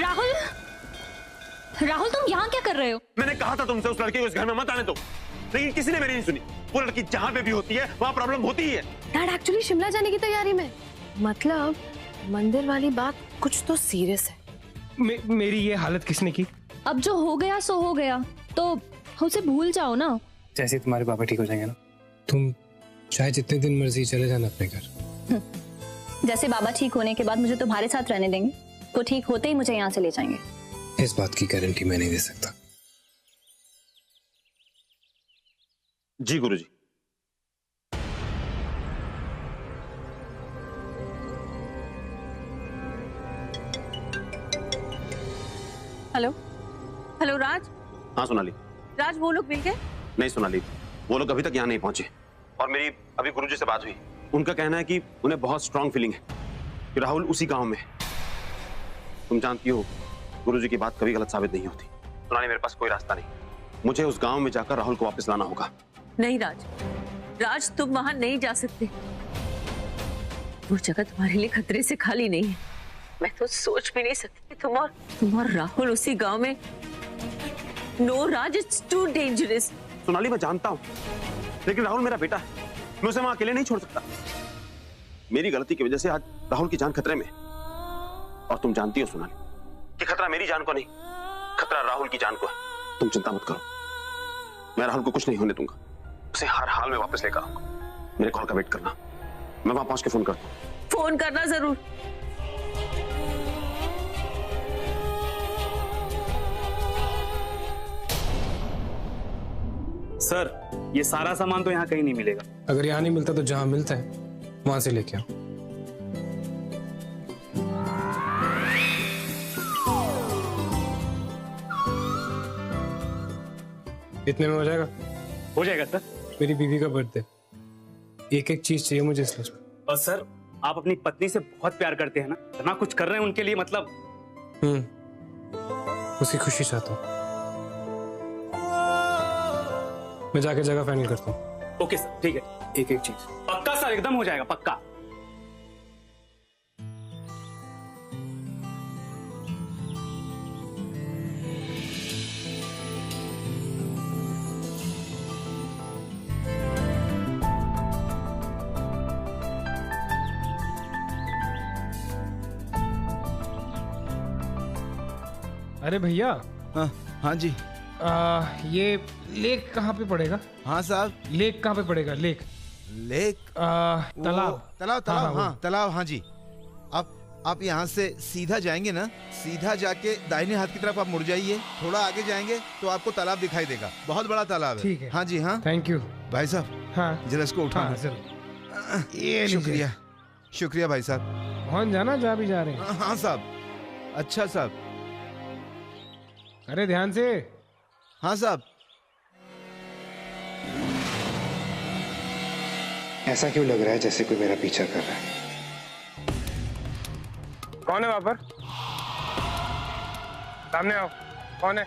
राहुल, राहुल तुम यहाँ क्या कर रहे हो? मैंने कहा था तुमसे उस लड़के को इस घर में मत आने दो, लेकिन किसी ने मेरी नहीं सुनी। वो लड़की जहाँ पे भी होती है वहाँ प्रॉब्लम होती ही है। डैड एक्चुअली शिमला जाने की तैयारी में, मतलब मंदिर वाली बात कुछ तो सीरियस है। मेरी ये हालत किसने की? अब जो हो गया सो हो गया, तो उसे भूल जाओ ना। जैसे तुम्हारे पापा ठीक हो जाएंगे ना, तुम चाहे जितने दिन मर्जी चले जाना अपने घर। जैसे बाबा ठीक होने के बाद मुझे तुम्हारे साथ रहने देंगे, वो ठीक होते ही मुझे यहाँ से ले जाएंगे। इस बात की गारंटी मैं नहीं दे सकता। जी गुरुजी। हेलो हेलो राज। हाँ सोनाली। राज वो लोग मिल गए? नहीं सोनाली, वो लोग अभी तक यहाँ नहीं पहुंचे और मेरी अभी गुरुजी से बात हुई। उनका कहना है कि उन्हें बहुत स्ट्रांग फीलिंग है कि राहुल उसी गांव में है। तुम जानती हो गुरुजी की बात कभी गलत साबित नहीं होती। सोनाली मेरे पास कोई रास्ता नहीं, मुझे उस गांव में जाकर राहुल को वापस लाना होगा। नहीं राज, राज तुम वहां नहीं जा सकते। वो जगह तुम्हारे लिए खतरे से खाली नहीं है। मैं तो सोच भी नहीं सकती तुम और राहुल उसी गांव में। No Raj, it's too dangerous. Sonali मैं जानता हूँ, लेकिन राहुल मेरा बेटा है, मैं उसे वहां अकेले नहीं छोड़ सकता। मेरी गलती की वजह से आज राहुल की जान खतरे में। और तुम जानती हो सोनाली कि खतरा मेरी जान को नहीं, खतरा राहुल की जान को है। तुम चिंता मत करो, मैं राहुल को कुछ नहीं होने दूंगा। उसे हर हाल में वापस लेकर आऊंगा। मेरे कॉल का वेट करना, मैं वहां पहुंच के फोन करता हूँ। फोन करना जरूर। सर, ये सारा सामान तो यहाँ कहीं नहीं मिलेगा। अगर यहाँ नहीं मिलता तो जहाँ मिलता है वहां से लेके आओ। इतने में हो जाएगा? हो जाएगा सर। मेरी बीवी का बर्थडे, एक एक चीज चाहिए मुझे इस लिस्ट में। और सर, आप अपनी पत्नी से बहुत प्यार करते हैं ना, इतना कुछ कर रहे हैं उनके लिए, मतलब। उसकी खुशी चाहता हूँ। मैं जाके जगह फाइनल करता हूँ। ओके सर, ठीक है। एक एक चीज पक्का सर, एकदम हो जाएगा पक्का। अरे भैया। हाँ जी। ये लेक कहाँ पे पड़ेगा? हाँ साहब। लेक कहाँ पे पड़ेगा? लेक तालाब। तालाब। हाँ तालाब। हाँ जी। आप यहाँ से सीधा जाएंगे ना, सीधा जाके दाहिने हाथ की तरफ आप मुड़ जाइए, थोड़ा आगे जाएंगे तो आपको तालाब दिखाई देगा। बहुत बड़ा तालाब है। ठीक है। हाँ जी। हाँ थैंक यू भाई साहब। हाँ जरा इसको उठा। हाँ, ये शुक्रिया शुक्रिया भाई साहब। पहुंच जाना जहाँ भी जा रहे हैं। हाँ साहब। अच्छा साहब। अरे ध्यान से। हाँ साहब। ऐसा क्यों लग रहा है जैसे कोई मेरा पीछा कर रहा है? कौन है वहां पर? सामने आओ। कौन है?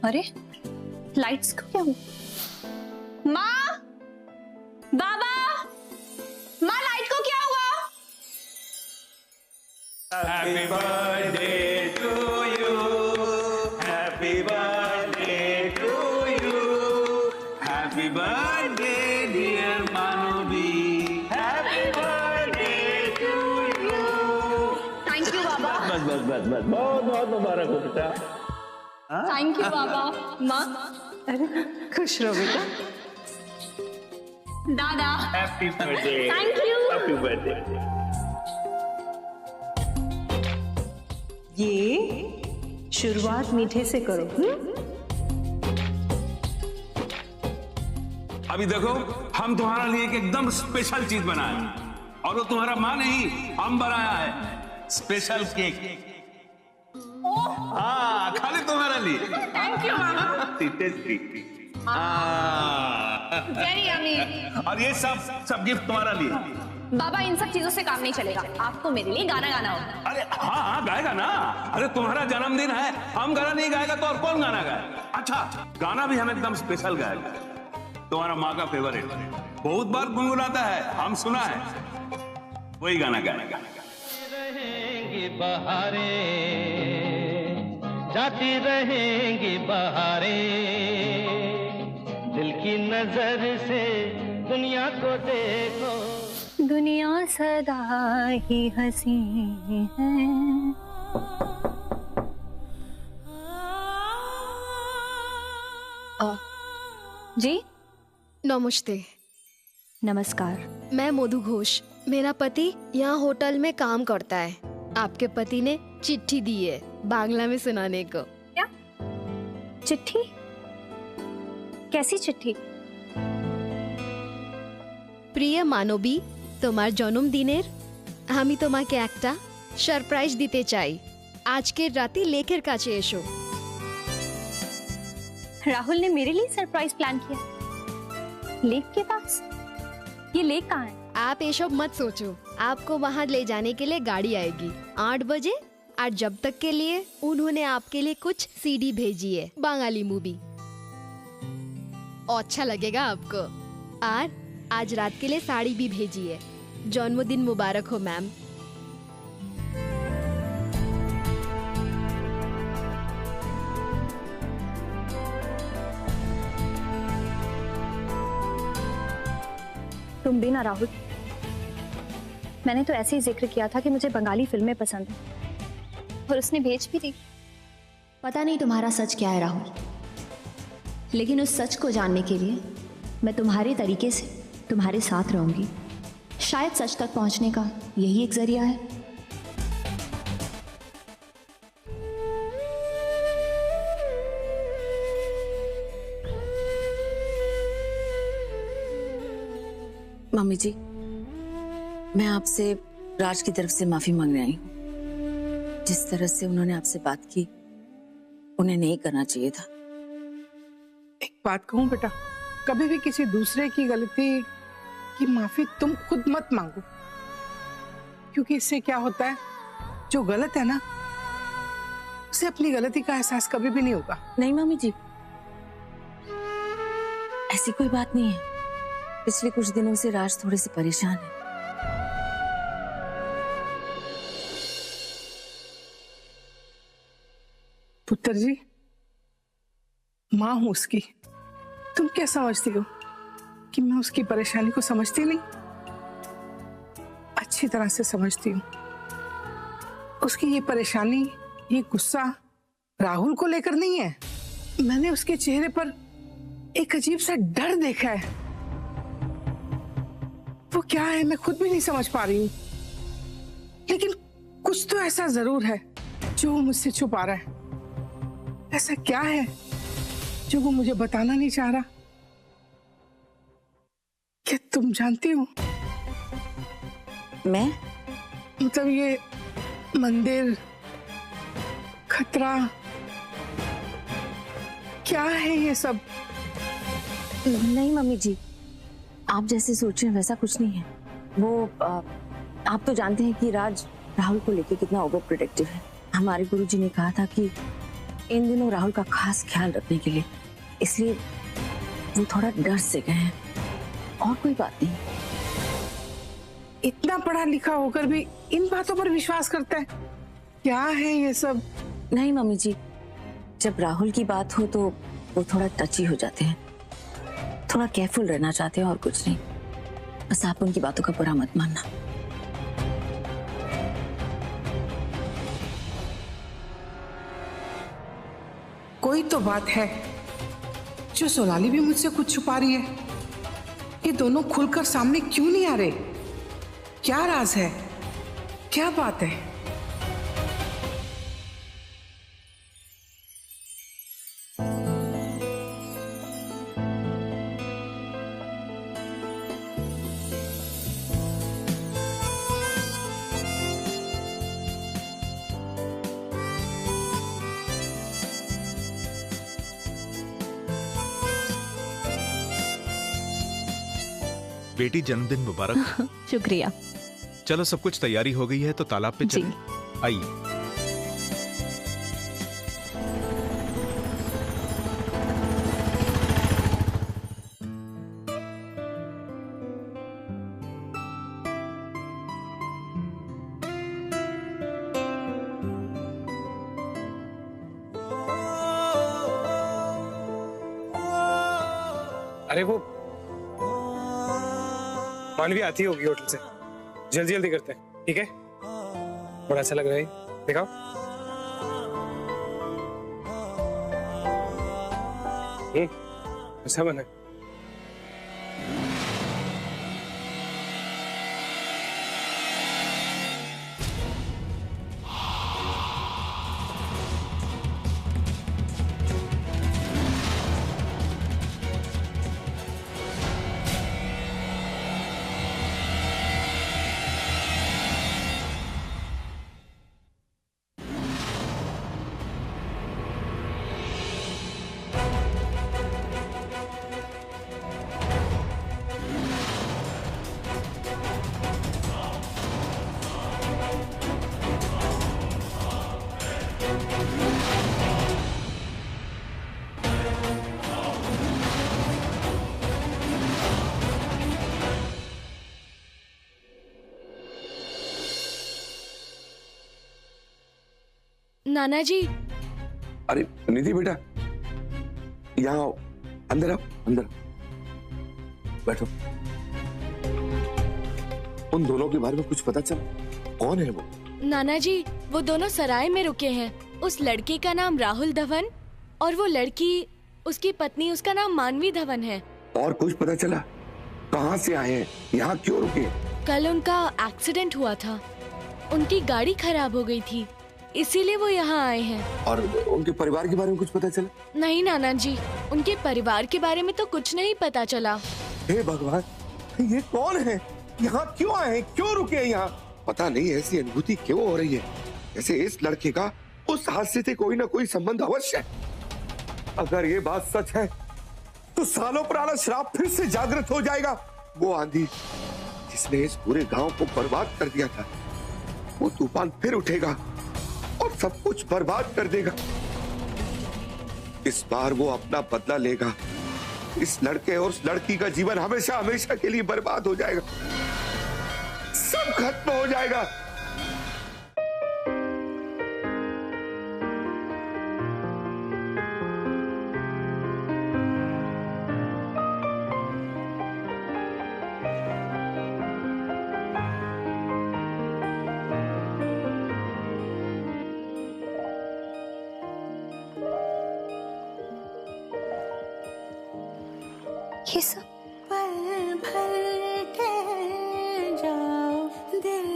अरे लाइट्स को क्या हुआ? माँ, बाबा, माँ लाइट को क्या हुआ? Happy birthday to you, happy birthday to you, happy birthday dear Manvi, happy birthday to you. Thank you बाबा। बस बस बस बस, बहुत बहुत मुबारक हो बेटा। थैंक यू बाबा। माँ, अरे खुश रहो बेटा। दादा, happy birthday. Thank you. Happy birthday. ये शुरुआत मीठे से करो। अभी देखो, हम तुम्हारा लिए एक एकदम स्पेशल चीज बनाए और वो तुम्हारा माँ नहीं हम बनाया है। Special cake. हाँ, खाली तुम्हारे लिए। Thank you tasty. Very yummy. और ये सब गिफ्ट तुम्हारा लिए। बाबा इन सब चीजों से काम नहीं चलेगा, आपको मेरे लिए गाना गाना होगा। अरे हाँ गाएगा ना। अरे तुम्हारा जन्मदिन है, हम गाना नहीं गाएगा तो और कौन गाना गाएगा? अच्छा, गाना भी हम एकदम स्पेशल गाएगा। तुम्हारा माँ का फेवरेट, बहुत बार गुनगुनाता है, हम सुना है, वही गाना गाएगा। रहेंगी बहारें, जाती रहेंगी बहारें, दिल की नजर से दुनिया को देखो, दुनिया सदा ही हंसी है। जी नमस्ते। नमस्कार। मैं मधु घोष। मेरा पति यहाँ होटल में काम करता है। आपके पति ने चिट्ठी दी है बांग्ला में सुनाने को। क्या चिट्ठी? कैसी चिट्ठी? প্রিয় মানবী, তোমার জন্মদিনের আমি তোমাকে একটা সারপ্রাইজ দিতে চাই। আজকের রাতে লেকের কাছে এসো। राहुल ने मेरे लिए सरप्राइज प्लान किया। लेक के पास? ये लेक कहाँ है? आप ये सब मत सोचो, आपको वहाँ ले जाने के लिए गाड़ी आएगी 8 बजे। और जब तक के लिए उन्होंने आपके लिए कुछ सीडी भेजी है, बंगाली मूवी। अच्छा लगेगा आपको। और आज रात के लिए साड़ी भी भेजी है। जन्मदिन मुबारक हो मैम। तुम भी ना राहुल, मैंने तो ऐसे ही जिक्र किया था कि मुझे बंगाली फिल्में पसंद हैं, और उसने भेज भी दी। पता नहीं तुम्हारा सच क्या है राहुल, लेकिन उस सच को जानने के लिए मैं तुम्हारे तरीके से तुम्हारे साथ रहूंगी। शायद सच तक पहुंचने का यही एक जरिया है। मम्मी जी, मैं आपसे राज की तरफ से माफी मांगने आई हूँ। जिस तरह से उन्होंने आपसे बात की, उन्हें नहीं करना चाहिए था। एक बात कहूँ बेटा, कभी भी किसी दूसरे की गलती की माफी तुम खुद मत मांगो, क्योंकि इससे क्या होता है, जो गलत है ना, उसे अपनी गलती का एहसास कभी भी नहीं होगा। नहीं मम्मी जी, ऐसी कोई बात नहीं है। पिछले कुछ दिनों से राज थोड़े से परेशान है। पुत्र जी, माँ हूं उसकी, तुम क्या समझती हो कि मैं उसकी परेशानी को समझती नहीं? अच्छी तरह से समझती हूँ। उसकी ये परेशानी, ये गुस्सा राहुल को लेकर नहीं है। मैंने उसके चेहरे पर एक अजीब सा डर देखा है। वो क्या है मैं खुद भी नहीं समझ पा रही हूँ, लेकिन कुछ तो ऐसा जरूर है जो वो मुझसे छुपा रहा है। ऐसा क्या है जो वो मुझे बताना नहीं चाह रहा? क्या तुम जानती हो? मैं? मतलब ये मंदिर, खतरा, क्या है ये सब? नहीं मम्मी जी, आप जैसे सोच रहे हैं वैसा कुछ नहीं है। वो आप तो जानते हैं कि राज राहुल को लेके कितना ओवर प्रोटेक्टिव है। हमारे गुरुजी ने कहा था कि इन दिनों राहुल का खास ख्याल रखने के लिए, इसलिए वो थोड़ा डर से गए हैं, और कोई बात नहीं। इतना पढ़ा लिखा होकर भी इन बातों पर विश्वास करता है? क्या है ये सब? नहीं मम्मी जी, जब राहुल की बात हो तो वो थोड़ा टची हो जाते हैं, थोड़ा केयरफुल रहना चाहते हैं, और कुछ नहीं। बस आप उनकी बातों का बुरा मत मानना। कोई तो बात है जो सोनाली भी मुझसे कुछ छुपा रही है। ये दोनों खुलकर सामने क्यों नहीं आ रहे? क्या राज है? क्या बात है? बेटी जन्मदिन मुबारक। शुक्रिया। चलो सब कुछ तैयारी हो गई है तो तालाब पे चलें। आइए। अरे वो मानवी आती होगी होटल से, जल्दी जल्दी करते हैं, ठीक है? बड़ा अच्छा लग रहा है, दिखाओ। अच्छा बना है। नाना जी। अरे निधि बेटा, यहाँ आओ, अंदर आओ, अंदर बैठो। उन दोनों के बारे में कुछ पता चला? कौन है वो? नाना जी, वो दोनों सराय में रुके हैं। उस लड़के का नाम राहुल धवन और वो लड़की, उसकी पत्नी, उसका नाम मानवी धवन है। और कुछ पता चला? कहाँ से आए हैं? यहाँ क्यों रुके? कल उनका एक्सीडेंट हुआ था, उनकी गाड़ी खराब हो गई थी, इसीलिए वो यहाँ आए हैं। और उनके परिवार के बारे में कुछ पता चला? नहीं नाना जी, उनके परिवार के बारे में तो कुछ नहीं पता चला। हे भगवान, ये कौन है? यहाँ क्यों आए हैं? क्यों रुके हैं यहाँ? पता नहीं ऐसी अनुभूति क्यों हो रही है, जैसे इस लड़के का उस हादसे से कोई ना कोई संबंध अवश्य है। अगर ये बात सच है तो सालों पुराना श्राप फिर से जागृत हो जाएगा। वो आंधी जिसने इस पूरे गांव को बर्बाद कर दिया था, वो तूफान फिर उठेगा और सब कुछ बर्बाद कर देगा। इस बार वो अपना बदला लेगा। इस लड़के और उस लड़की का जीवन हमेशा हमेशा के लिए बर्बाद हो जाएगा, सब खत्म हो जाएगा। ये सब पल भर ठहर जाओ, दिल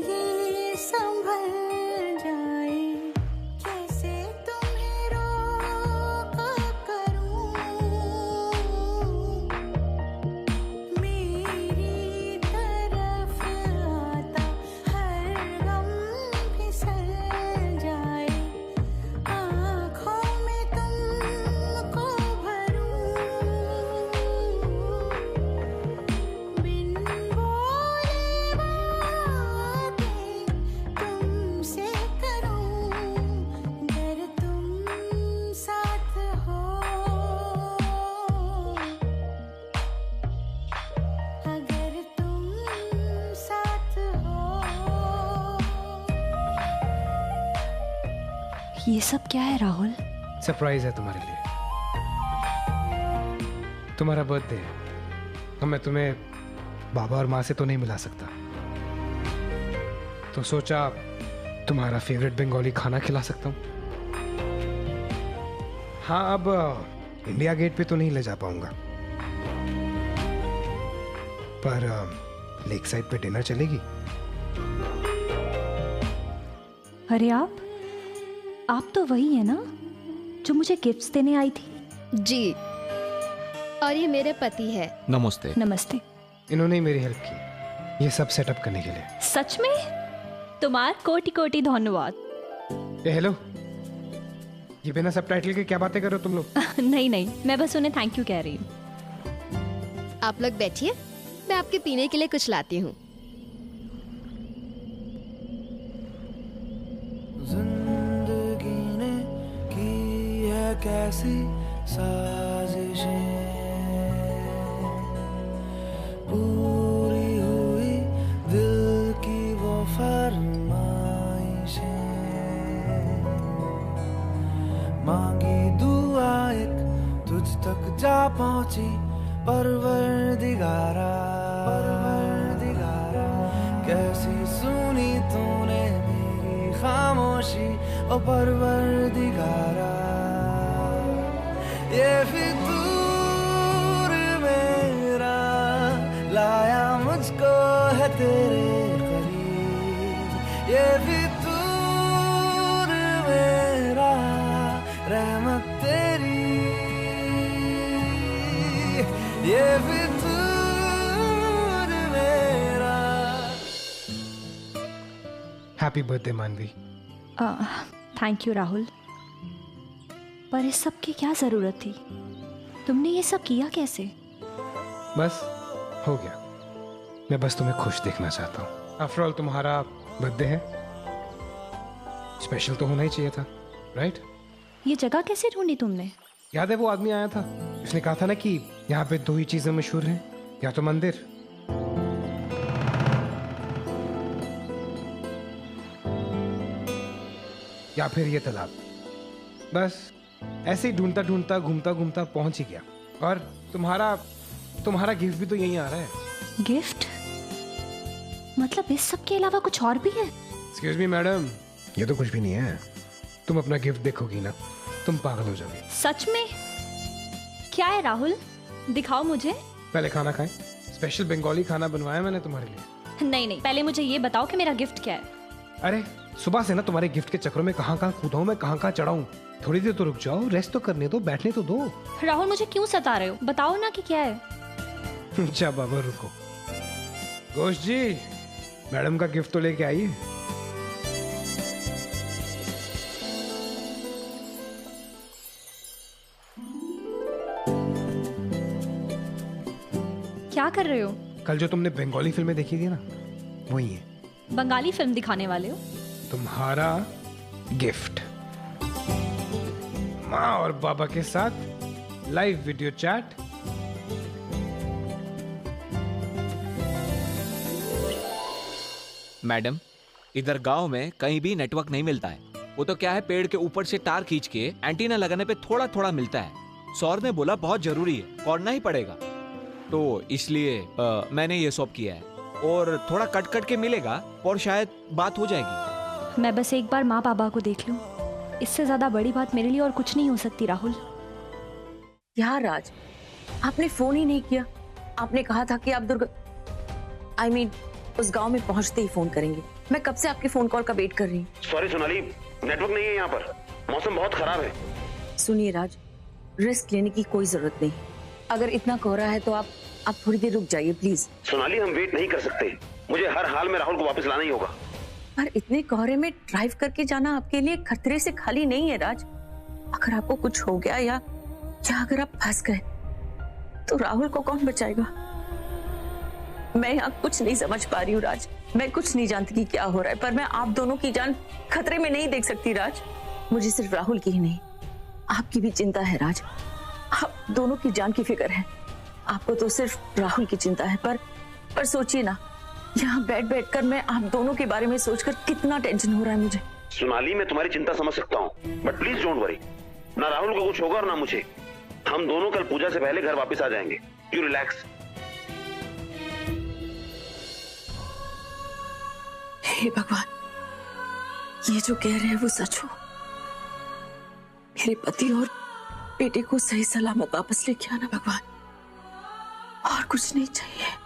ये संभल जाए, कैसे तुम्हें रोका करूं, मेरी तरफ आता हर गम फिसल जाए, आँखों में तुमको भरूं, बिन बोले बातें तुमसे करूं, अगर तुम साथ हो, अगर तुम साथ हो। ये सब क्या है राहुल? सरप्राइज है तुम्हारे लिए। तुम्हारा बर्थडे है तो मैं तुम्हें बाबा और माँ से तो नहीं मिला सकता, तो सोचा तुम्हारा फेवरेट बंगाली खाना खिला सकता हूँ। हाँ, अब इंडिया गेट पे तो नहीं ले जा पाऊंगा, पर लेक साइड पे डिनर चलेगी। अरे आप तो वही है ना जो मुझे गिफ्ट्स देने आई थी? जी, और ये मेरे पति है। नमस्ते। नमस्ते। इन्होंने ही मेरी हेल्प की ये सब सेटअप करने के लिए। सच में? तुम्हारा कोटि कोटि धन्यवाद। हेलो, ये बिना सबटाइटल के क्या बातें कर रहे हो तुम लोग? नहीं, मैं बस उन्हें थैंक यू कह रही हूँ। आप लोग बैठिए, मैं आपके पीने के लिए कुछ लाती हूँ। जिंदगी ने की है कैसी साजिशें, पूरी हुई दिल की वो फरमाइशें, मांगी दुआ एक तुझ तक जा पहुंची परवरदिगारा, परवरदिगारा। कैसी सुनी तूने मेरी खामोशी ओ परवरदिगारा, ये फितूर मेरा लाया मुझको है तेरे करीब, ये फितूर मेरा रहमत तेरी, ये फितूर मेरा। हैप्पी बर्थडे मानवी। थैंक यू राहुल, पर इस सब की क्या जरूरत थी? तुमने ये सब किया कैसे? बस हो गया, मैं बस तुम्हें खुश देखना चाहता हूँ। आफ्टर ऑल तुम्हारा बर्थडे है, स्पेशल तो होना ही चाहिए था, राइट? ये जगह कैसे ढूंढी तुमने? याद है वो आदमी आया था, उसने कहा था ना कि यहाँ पे दो ही चीजें मशहूर हैं, या तो मंदिर या फिर ये तालाब। बस ऐसे ही ढूंढता ढूंढता घूमता घूमता पहुंच ही गया, और तुम्हारा गिफ्ट भी तो यहीं आ रहा है। गिफ्ट? मतलब इस सब के अलावा कुछ और भी है? एक्सक्यूज मी मैडम, ये तो कुछ भी नहीं है। तुम अपना गिफ्ट देखोगी ना, तुम पागल हो जाओगे। सच में? क्या है राहुल, दिखाओ मुझे। पहले खाना खाएं, स्पेशल बंगाली खाना बनवाया मैंने तुम्हारे लिए। नहीं, पहले मुझे ये बताओ कि मेरा गिफ्ट क्या है। अरे सुबह से ना तुम्हारे गिफ्ट के चक्रों में कहाँ कूदा हूँ मैं, कहाँ चढ़ाऊँ। थोड़ी देर तो रुक जाओ, रेस्ट तो करने दो, बैठने तो दो। राहुल मुझे क्यों सता रहे हो, बताओ ना कि क्या है। अच्छा बाबा रुको। घोष जी, मैडम का गिफ्ट तो लेके आइए। क्या कर रहे हो? कल जो तुमने बंगाली फिल्में देखी थी ना, वही है। बंगाली फिल्म दिखाने वाले हो? तुम्हारा गिफ्ट, माँ और बाबा के साथ लाइव वीडियो चैट। मैडम, इधर गांव में कहीं भी नेटवर्क नहीं मिलता है। वो तो क्या है, पेड़ के ऊपर से तार खींच के एंटीना लगाने पे थोड़ा थोड़ा मिलता है। सौर ने बोला बहुत जरूरी है, करना ही पड़ेगा, तो इसलिए मैंने ये सब किया है। और थोड़ा कट कट के मिलेगा और शायद बात हो जाएगी। मैं बस एक बार माँ बाबा को देख लूं, इससे ज्यादा बड़ी बात मेरे लिए और कुछ नहीं हो सकती। राहुल यार राज, आपने फोन ही नहीं किया। आपने कहा था कि आप उस गांव में पहुंचते ही फोन करेंगे। मैं कब से आपके फोन कॉल का वेट कर रही हूँ। सॉरी सोनाली, नेटवर्क नहीं है यहाँ पर, मौसम बहुत खराब है। सुनिए राज, रिस्क लेने की कोई जरूरत नहीं। अगर इतना कोहरा है तो आप थोड़ी देर रुक जाइए प्लीज। सोनाली, हम वेट नहीं कर सकते, मुझे हर हाल में राहुल को वापस लाना ही होगा। पर इतने कोहरे में ड्राइव करके जाना आपके लिए खतरे से खाली नहीं है राज। अगर आपको कुछ हो गया या अगर आप फंस गए तो राहुल को कौन बचाएगा? मैं यहाँ कुछ नहीं समझ पा रही हूँ राज। मैं कुछ नहीं जानती कि क्या हो रहा है, पर मैं आप दोनों की जान खतरे में नहीं देख सकती राज। मुझे सिर्फ राहुल की ही नहीं, आपकी भी चिंता है राज। आप दोनों की जान की फिक्र है। आपको तो सिर्फ राहुल की चिंता है, पर सोचिए ना, यहाँ बैठ कर मैं आप दोनों के बारे में सोचकर कितना टेंशन हो रहा है मुझे। सोनाली, मैं तुम्हारी चिंता समझ सकता हूँ, बट प्लीज डोंट वरी। ना राहुल को कुछ होगा और ना मुझे। हम दोनों कल पूजा से पहले घर वापस आ जाएंगे। You relax. हे भगवान, ये जो कह रहे हैं वो सच हो। मेरे पति और बेटे को सही सलामत वापस लेके आना भगवान, और कुछ नहीं चाहिए।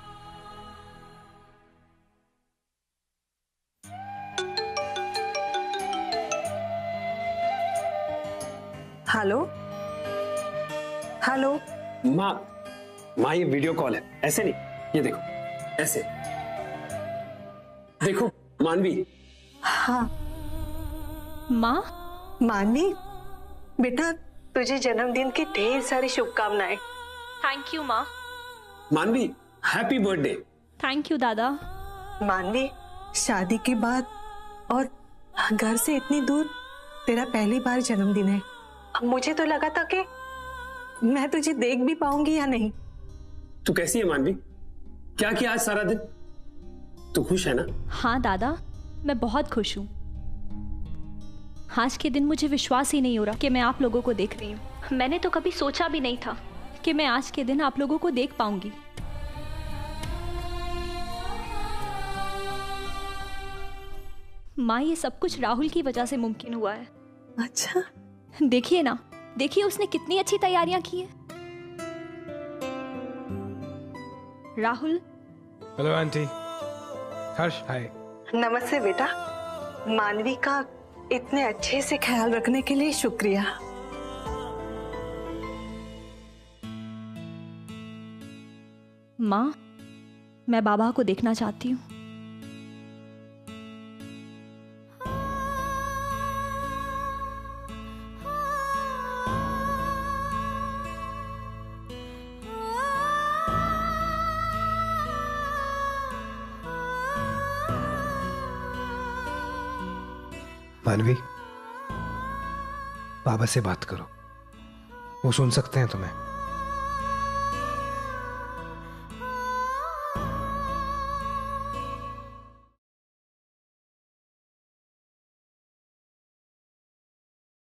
Hello hello. माँ ये वीडियो कॉल है, ऐसे नहीं, ये देखो ऐसे देखो। मानवी। हाँ माँ। मानवी बेटा, तुझे जन्मदिन की ढेर सारी शुभकामनाएं। थैंक यू माँ। मानवी, हैप्पी बर्थडे। थैंक यू दादा। मानवी, शादी के बाद और घर से इतनी दूर तेरा पहली बार जन्मदिन है। मुझे तो लगा था कि मैं तुझे देख भी पाऊंगी या नहीं। तू कैसी है मानवी? क्या किया आज सारा दिन? तू खुश है ना? हाँ दादा, मैं बहुत खुश हूँ। आज के दिन मुझे विश्वास ही नहीं हो रहा कि मैं आप लोगों को देख रही हूँ। मैंने तो कभी सोचा भी नहीं था कि मैं आज के दिन आप लोगों को देख पाऊंगी। माँ, ये सब कुछ राहुल की वजह से मुमकिन हुआ है। अच्छा, देखिए ना, देखिए उसने कितनी अच्छी तैयारियां की है। Rahul. Hello aunty. Harsh, hi. नमस्ते बेटा। मानवी का इतने अच्छे से ख्याल रखने के लिए शुक्रिया। माँ, मैं बाबा को देखना चाहती हूँ। मानवी, बाबा से बात करो, वो सुन सकते हैं तुम्हें।